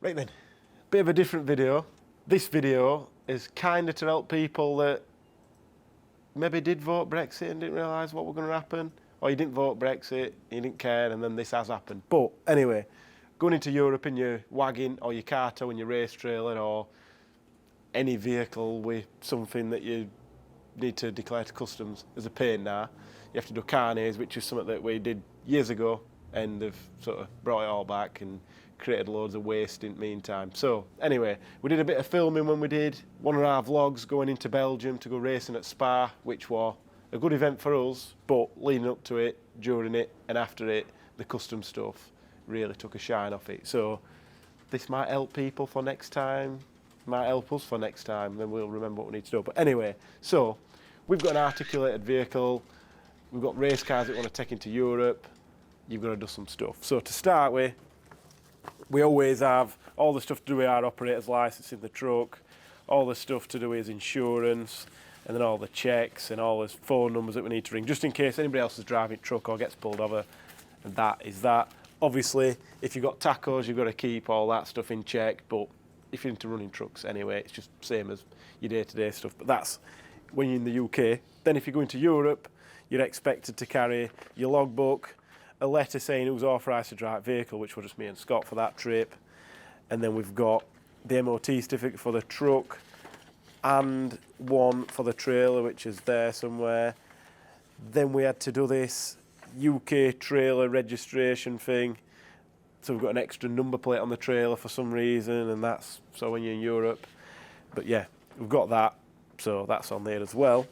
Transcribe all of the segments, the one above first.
Right then, bit of a different video. This video is kind of to help people that maybe did vote Brexit and didn't realise what was going to happen, or you didn't vote Brexit, you didn't care, and then this has happened. But anyway, going into Europe in your wagon or your car tow in your race trailer or any vehicle with something that you need to declare to customs is a pain now. You have to do carnets, which is something that we did years ago, and they've sort of brought it all back and created loads of waste in the meantime. So anyway, we did a bit of filming when we did one of our vlogs going into Belgium to go racing at Spa, which was a good event for us, but leading up to it, during it and after it, the custom stuff really took a shine off it. So this might help people for next time, might help us for next time, then we'll remember what we need to do. But anyway, so we've got an articulated vehicle, we've got race cars that want to take into Europe, you've got to do some stuff. So to start with, we always have all the stuff to do with our operator's licence in the truck, all the stuff to do with his insurance, and then all the checks and all his phone numbers that we need to ring, just in case anybody else is driving a truck or gets pulled over, and that is that. Obviously, if you've got tacos, you've got to keep all that stuff in check, but if you're into running trucks anyway, it's just the same as your day-to-day stuff, but that's when you're in the UK. Then if you go into Europe, you're expected to carry your logbook, a letter saying who's authorised to drive vehicle, which was just me and Scott for that trip, and then we've got the MOT certificate for the truck and one for the trailer, which is there somewhere. Then we had to do this UK trailer registration thing, so we've got an extra number plate on the trailer for some reason, and that's so when you're in Europe. But yeah, we've got that, so that's on there as well.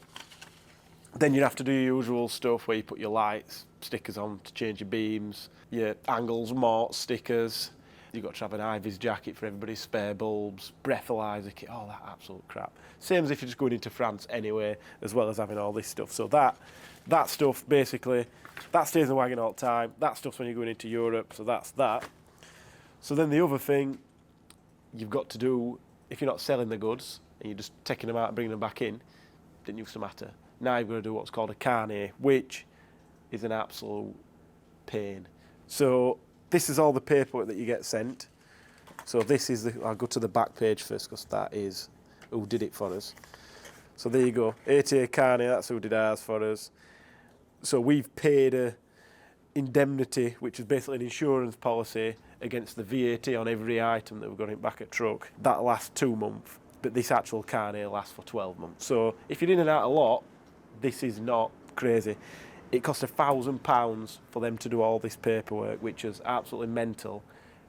Then you'd have to do your usual stuff where you put your lights, stickers on to change your beams, your angles, morts, stickers. You've got to have an high-vis jacket for everybody's spare bulbs, breathalyzer kit, all that absolute crap. Same as if you're just going into France anyway, as well as having all this stuff. So that stuff, basically, that stays in the wagon all the time. That stuff's when you're going into Europe, so that's that. So then the other thing you've got to do, if you're not selling the goods, and you're just taking them out and bringing them back in, didn't used to matter. Now you've got to do what's called a carnet, which is an absolute pain. So this is all the paperwork that you get sent. So this is I'll go to the back page first because that is who did it for us. So there you go, ATA carnet, that's who did ours for us. So we've paid a indemnity, which is basically an insurance policy against the VAT on every item that we've got in back at truck. That lasts 2 months, but this actual carnet lasts for 12 months. So if you're in and out a lot, this is not crazy. It cost £1,000 for them to do all this paperwork, which is absolutely mental.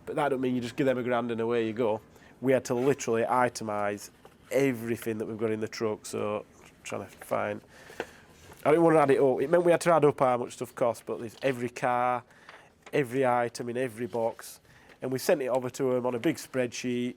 But that don't mean you just give them £1,000 and away you go. We had to literally itemise everything that we've got in the truck. So I'm trying to find, I didn't want to add it up. It meant we had to add up how much stuff cost, but there's every car, every item in every box. And we sent it over to them on a big spreadsheet,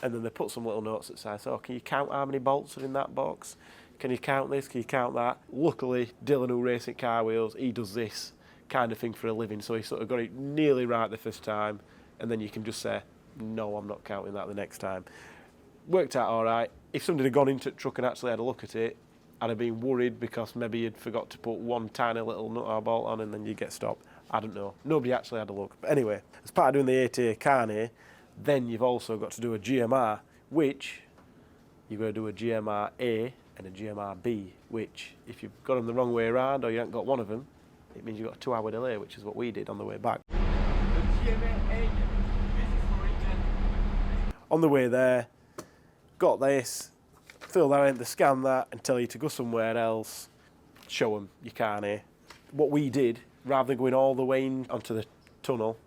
and then they put some little notes that say, so can you count how many bolts are in that box? Can you count this? Can you count that? Luckily, Dylan, who races at Car Wheels, he does this kind of thing for a living, so he sort of got it nearly right the first time, and then you can just say, no, I'm not counting that the next time. Worked out all right. If somebody had gone into the truck and actually had a look at it, I'd have been worried because maybe you'd forgot to put one tiny little nut or bolt on and then you get stopped. I don't know. Nobody actually had a look. But anyway, as part of doing the ATA carnet, then you've also got to do a GMR, which you've got to do a GMR A and a GMR B, which if you've got them the wrong way around or you haven't got one of them, it means you've got a 2-hour delay, which is what we did on the way back. On the way there, got this, fill that in to scan that and tell you to go somewhere else, show them your carnet. What we did, rather than going all the way in onto the tunnel,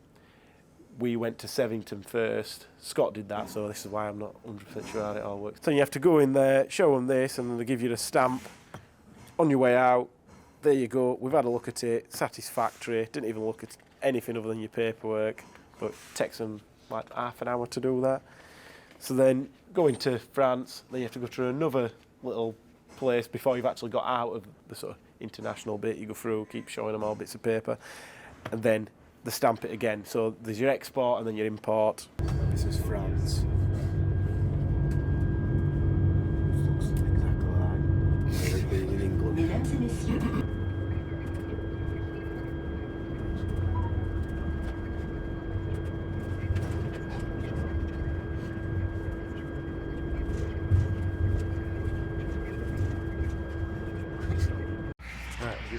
we went to Sevington first. Scott did that, so this is why I'm not 100% sure how it all works. So you have to go in there, show them this, and then they give you the stamp. On your way out, there you go. We've had a look at it, satisfactory. Didn't even look at anything other than your paperwork, but it takes them like half an hour to do that. So then going to France, then you have to go to another little place before you've actually got out of the sort of international bit. You go through, keep showing them all bits of paper, and then they stamp it again. So there's your export and then your import. This is France. Looks exactly like being in England.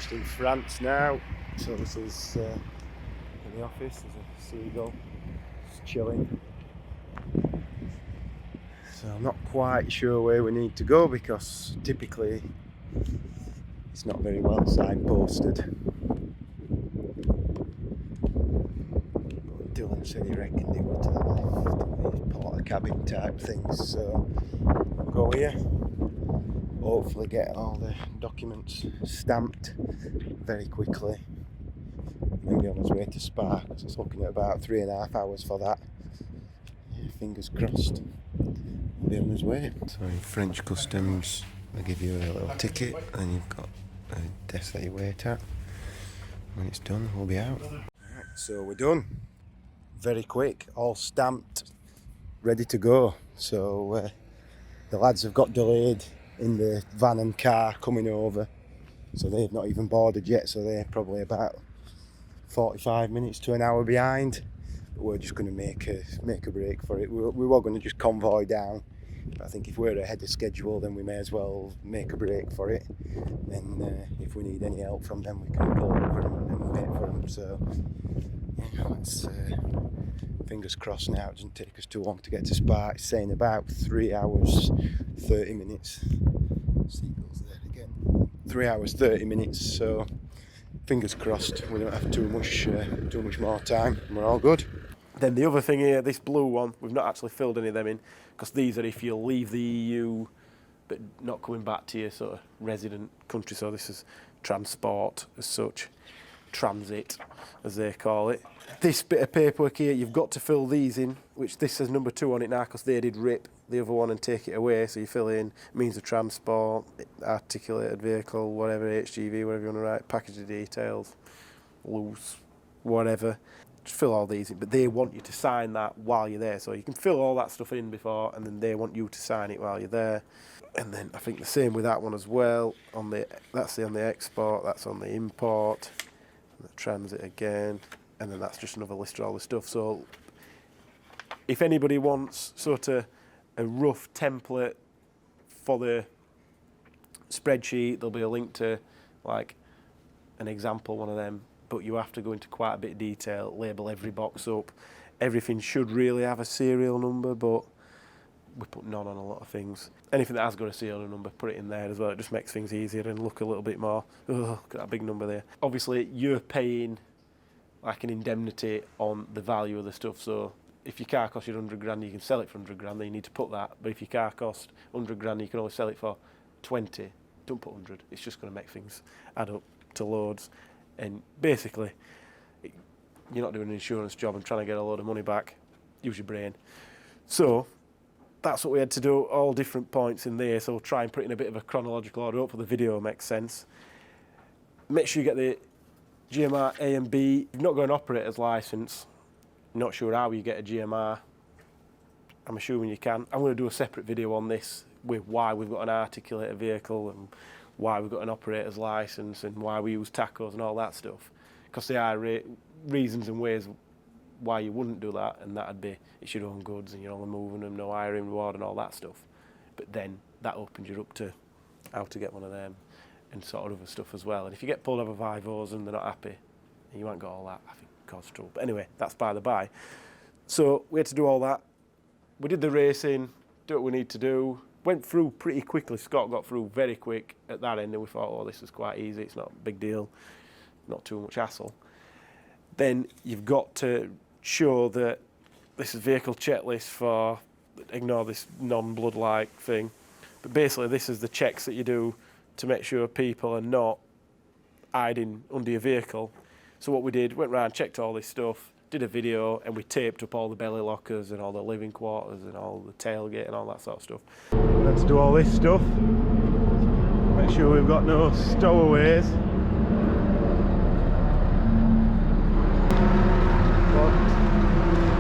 just in France now. So this is in the office. There's a seagull just chilling. So I'm not quite sure where we need to go because typically it's not very well signposted. But Dylan said he reckoned it would to the left, these porter cabin type things. So we'll go here. Hopefully get all the documents stamped very quickly. Maybe on his way to Spa, because it's looking at about 3.5 hours for that. Yeah, fingers crossed. He'll be on his way. So in French customs, they give you a little ticket, and you've got a desk that you wait at. When it's done, we'll be out. Right, so we're done. Very quick, all stamped, ready to go. So the lads have got delayed in the van and car coming over, so they've not even boarded yet, so they're probably about 45 minutes to an hour behind. But we're just going to make a break for it. We were going to just convoy down, but I think if we're ahead of schedule, then we may as well make a break for it. And if we need any help from them, we can pull over and wait for them. So yeah, let's fingers crossed now. It doesn't take us too long to get to Spa. It's saying about 3 hours 30 minutes. Seagulls there again. 3 hours 30 minutes. So fingers crossed we don't have too much more time. We're all good. Then the other thing here, this blue one, we've not actually filled any of them in because these are if you leave the EU but not coming back to your sort of resident country. So this is transport as such, transit as they call it. This bit of paperwork here, you've got to fill these in, which this says number 2 on it now because they did rip the other one and take it away. So you fill in means of transport, articulated vehicle, whatever, HGV, whatever you want to write, package of details, loose, whatever. Just fill all these in, but they want you to sign that while you're there. So you can fill all that stuff in before, and then they want you to sign it while you're there. And then I think the same with that one as well. That's on the export, that's on the import, the transit again. And then that's just another list of all the stuff. So if anybody wants sort of a rough template for the spreadsheet, there'll be a link to like an example one of them, but you have to go into quite a bit of detail, label every box up. Everything should really have a serial number, but we put none on a lot of things. Anything that has got a serial number, put it in there as well. It just makes things easier and look a little bit more, oh, look at that big number there. Obviously you're paying like an indemnity on the value of the stuff. So if your car costs you 100 grand, you can sell it for 100 grand, then you need to put that. But if your car costs 100 grand, you can only sell it for 20. Don't put 100. It's just going to make things add up to loads. And basically, you're not doing an insurance job and trying to get a load of money back. Use your brain. So that's what we had to do, all different points in there. So we'll try and put it in a bit of a chronological order. Hopefully the video makes sense. Make sure you get the GMR A and B. If you've not got an operator's licence, not sure how you get a GMR. I'm assuming you can. I'm going to do a separate video on this with why we've got an articulated vehicle and why we've got an operator's licence and why we use tachos and all that stuff. Because there are reasons and ways why you wouldn't do that, and that'd be it's your own goods and you're only moving them, no hiring reward and all that stuff. But then that opens you up to how to get one of them and sort of other stuff as well. And if you get pulled over Vivos and they're not happy, and you ain't got all that, I think it causes trouble. But anyway, that's by the by. So we had to do all that. We did the racing, do what we need to do. Went through pretty quickly. Scott got through very quick at that end, and we thought, oh, this is quite easy. It's not a big deal, not too much hassle. Then you've got to show that this is vehicle checklist for, ignore this non-blood-like thing, but basically this is the checks that you do to make sure people are not hiding under your vehicle. So what we did, went round, checked all this stuff, did a video, and we taped up all the belly lockers and all the living quarters and all the tailgate and all that sort of stuff. Let's do all this stuff. Make sure we've got no stowaways. Locked,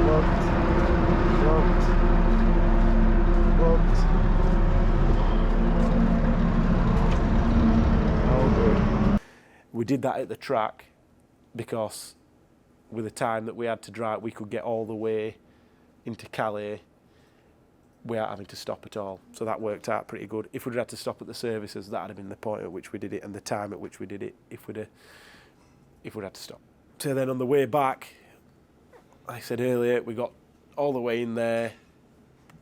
locked, locked, locked. All good. We did that at the track because with the time that we had to drive, we could get all the way into Calais without having to stop at all. So that worked out pretty good. If we'd had to stop at the services, that would have been the point at which we did it and the time at which we did it if we'd had to stop. So then on the way back, like I said earlier, we got all the way in there,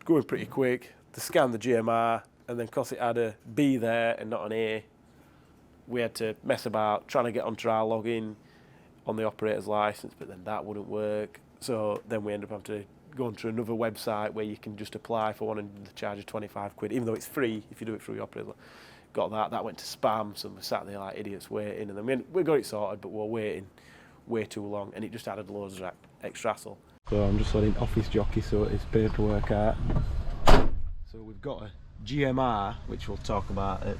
going pretty quick, to scan the GMR, and then because it had a B there and not an A, we had to mess about trying to get onto our login on the operator's license, but then that wouldn't work. So then we ended up having to go onto another website where you can just apply for one and the charge of 25 quid, even though it's free if you do it through your operator. Got that went to spam, so we sat there like idiots waiting, and then we got it sorted, but we were waiting way too long, and it just added loads of extra hassle. So I'm just letting Office Jockey sort his paperwork out. So we've got a GMR, which we'll talk about it.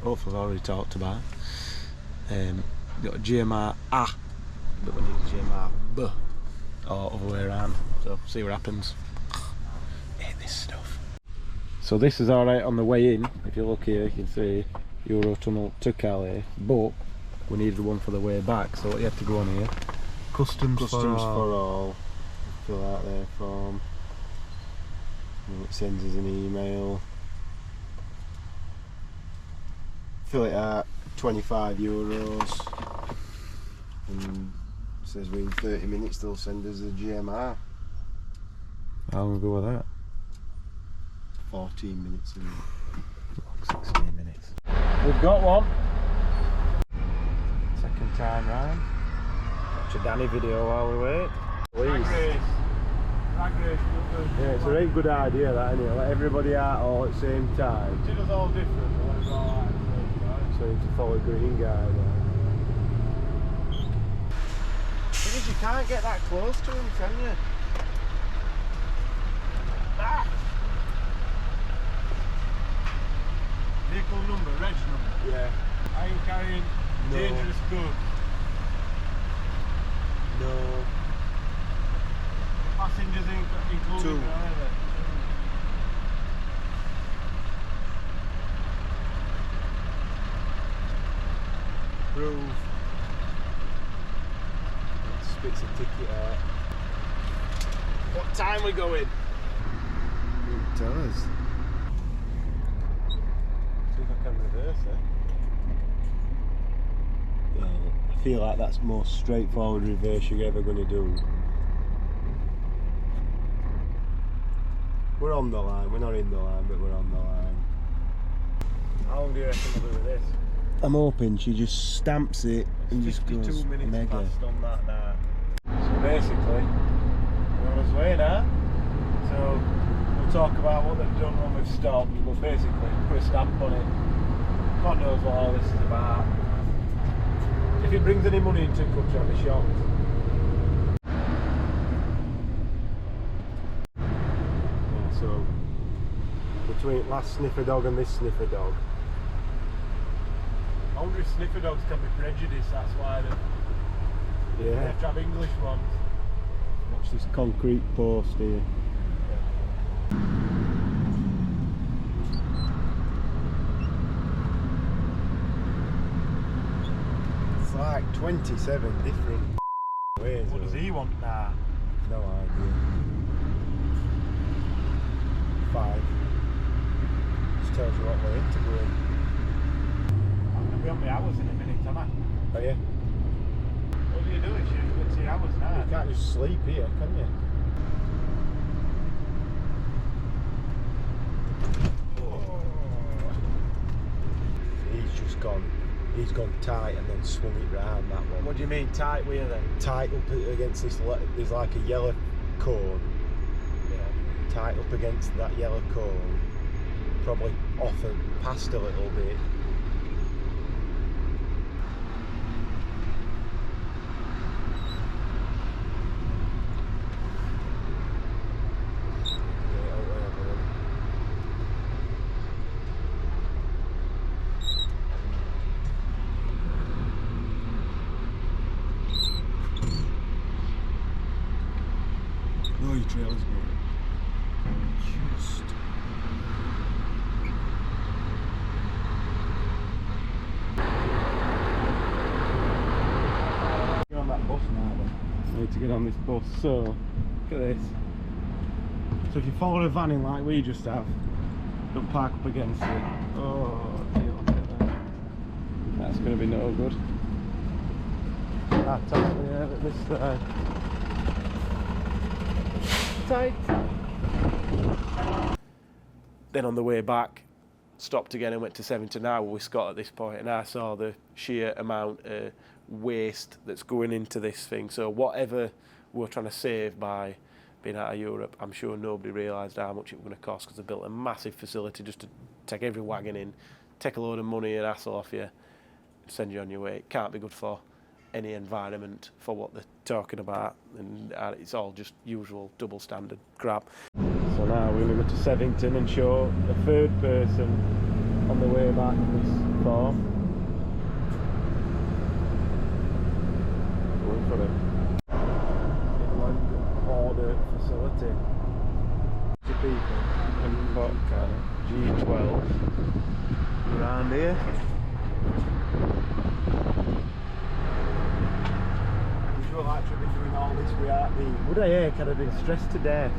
Hopefully I've already talked about. Got a GMR A, but we need a GMR B, or other way around. So see what happens. Hate this stuff. So this is alright on the way in. If you look here, you can see Eurotunnel to Calais, but we needed one for the way back. So you have to go on here. Customs for all. Fill out their form. And it sends us an email. Fill it out, €25, and says within 30 minutes they'll send us a GMR. How long ago was that? 14 minutes. 16 minutes. We've got one. Second time round. Watch a Danny video while we wait. Please. Yeah, it's a very good idea that, isn't it? Let everybody out all at the same time. It is all different, but it's all right. So you need to follow green guy there. Thing is, you can't get that close to him, can you? Ah! Vehicle number, reg number. Yeah. Are you carrying dangerous goods? No. Passengers included? Two. Prove. It spits a ticket out. What time we going? Tell us. See if I can reverse it. Well, I feel like that's the most straightforward reverse you're ever going to do. We're on the line, we're not in the line, but we're on the line. How long do you reckon we'll do with this? I'm hoping she just stamps it and It's just 52 goes minutes mega. past on that now. So basically, we're on our way now. So we'll talk about what they've done when we've stopped, but basically put a stamp on it. God knows what all this is about. If it brings any money into the country, I'll be shocked. Yeah, so between last sniffer dog and this sniffer dog. I wonder if sniffer dogs can be prejudiced, that's why they have to have English ones. Watch this concrete post here. It's like 27 different ways. What does he want now? No idea. 5. Just tells you what way to go in. I'm going to be on my hours in a minute, am I? Oh yeah? What do you do if you get to your hours now? You can't just sleep here, can you? He's gone tight and then swung it round that one. What do you mean tight wheel then? Tight up against this, there's like a yellow cone. Yeah. Tight up against that yellow cone. Probably off and past a little bit. Oh, your trailer's going. Just. Get on that bus now then. I need to get on this bus, so look at this. So if you follow a van in like we just have, don't park up against it. Oh dear, look at that. That's going to be no good. Ah, tight, yeah, at this side. Tight. Then on the way back, stopped again and went to 79 with Scott at this point, and I saw the sheer amount of waste that's going into this thing. So whatever we're trying to save by being out of Europe, I'm sure nobody realised how much it was going to cost, because they built a massive facility just to take every wagon in, take a load of money and hassle off you, send you on your way. It can't be good for any environment for what they're talking about, and it's all just usual double standard crap. So now we're going to go to Sevington and show a third person on the way back this farm. Going for it. Inland border facility. To people and got G12 around here. Usual actually been doing all this without me. Would I hear? I'd have been stressed to death.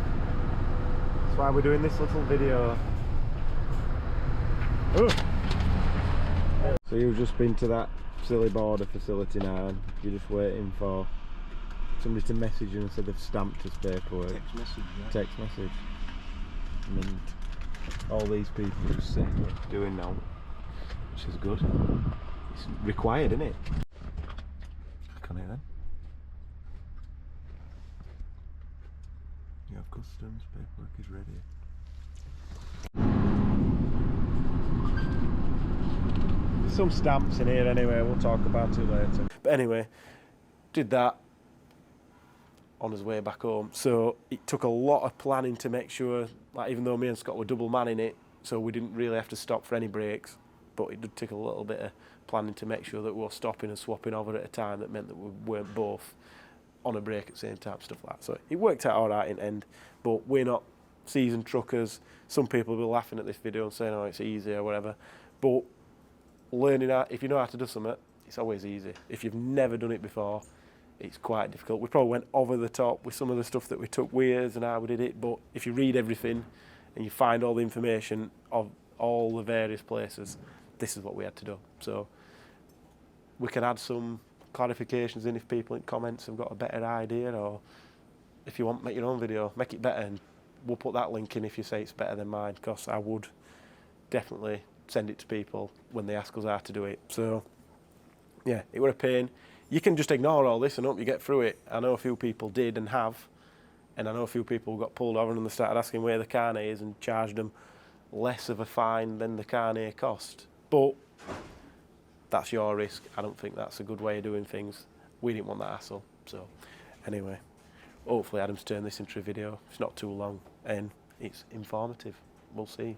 That's why we're doing this little video. Ooh. So you've just been to that silly border facility now, and you're just waiting for somebody to message you and say they've stamped his paperwork. Text message, yeah. Text message. And all these people just sitting here doing now, which is good. It's required, isn't it? Click on it then. You have customs, paperwork is ready. There's some stamps in here anyway, we'll talk about it later. But anyway, did that on his way back home. So it took a lot of planning to make sure, like, even though me and Scott were double manning it, so we didn't really have to stop for any breaks, but it did take a little bit of planning to make sure that we were stopping and swapping over at a time that meant that we weren't both on a break at the same time, stuff like that. So it worked out all right in the end, but we're not seasoned truckers. Some people will be laughing at this video and saying, oh, it's easy or whatever, but learning how, if you know how to do something, it's always easy. If you've never done it before, it's quite difficult. We probably went over the top with some of the stuff that we took weirs and how we did it, but if you read everything and you find all the information of all the various places, this is what we had to do. So we can add some clarifications in if people in comments have got a better idea, or if you want, make your own video, make it better, and we'll put that link in if you say it's better than mine, because I would definitely send it to people when they ask us how to do it. So yeah, it were a pain. You can just ignore all this and hope you get through it. I know a few people did and have, and I know a few people got pulled over and they started asking where the carnet is and charged them less of a fine than the carnet cost. But that's your risk. I don't think that's a good way of doing things. We didn't want that hassle. So anyway, hopefully Adam's turned this into a video. It's not too long and it's informative. We'll see.